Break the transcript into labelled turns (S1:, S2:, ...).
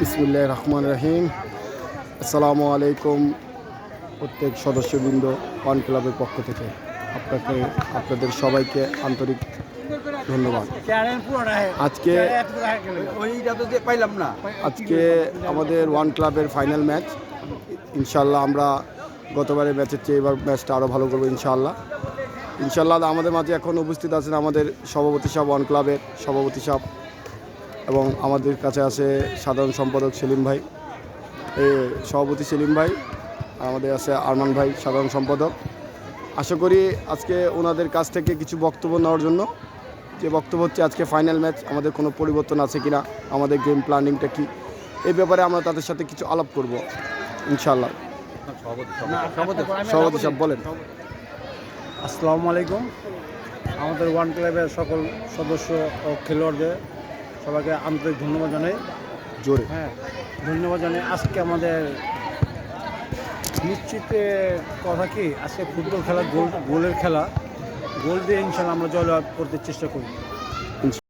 S1: বিসমিল্লাহির রহমানির রহিম। আসসালামু আলাইকুম প্রত্যেক সদস্যবৃন্দ ওয়ান ক্লাবের পক্ষ থেকে আপনাদের সবাইকে আন্তরিক ধন্যবাদ। আজকে আমাদের ওয়ান ক্লাবের ফাইনাল ম্যাচ। ইনশাল্লাহ আমরা গতবারের ম্যাচের চেয়ে এবার ম্যাচটা আরও ভালো করবো ইনশাল্লাহ। আমাদের মাঝে এখন উপস্থিত আছেন আমাদের সভাপতি সাহেব, ওয়ান ক্লাবের সভাপতি সাহেব, এবং আমাদের কাছে আছে সাধারণ সম্পাদক সেলিম ভাই, সভাপতি সেলিম ভাই, আর আমাদের আছে আরমান ভাই সাধারণ সম্পাদক। আশা করি আজকে ওনাদের কাছ থেকে কিছু বক্তব্য নেওয়ার জন্য, যে বক্তব্য হচ্ছে আজকে ফাইনাল ম্যাচ, আমাদের কোনো পরিবর্তন আছে কিনা, আমাদের গেম প্ল্যানিংটা কী, এই ব্যাপারে আমরা তাদের সাথে কিছু আলাপ করব ইনশাআল্লাহ। সভাপতি সাহেব বলেন।
S2: আসসালামু আলাইকুম। আমাদের ওয়ান ক্লাবের সকল সদস্য ও খেলোয়াড়দের সবাইকে আন্তরিক ধন্যবাদ জানাই।
S1: জোরে
S2: ধন্যবাদ জানাই। আজকে আমাদের নিশ্চিত কথা কি, আজকে ফুটবল খেলা গোলের খেলা, গোল দিয়ে ইনশাল্লাহ আমরা জয়লাভ করতে চেষ্টা করি।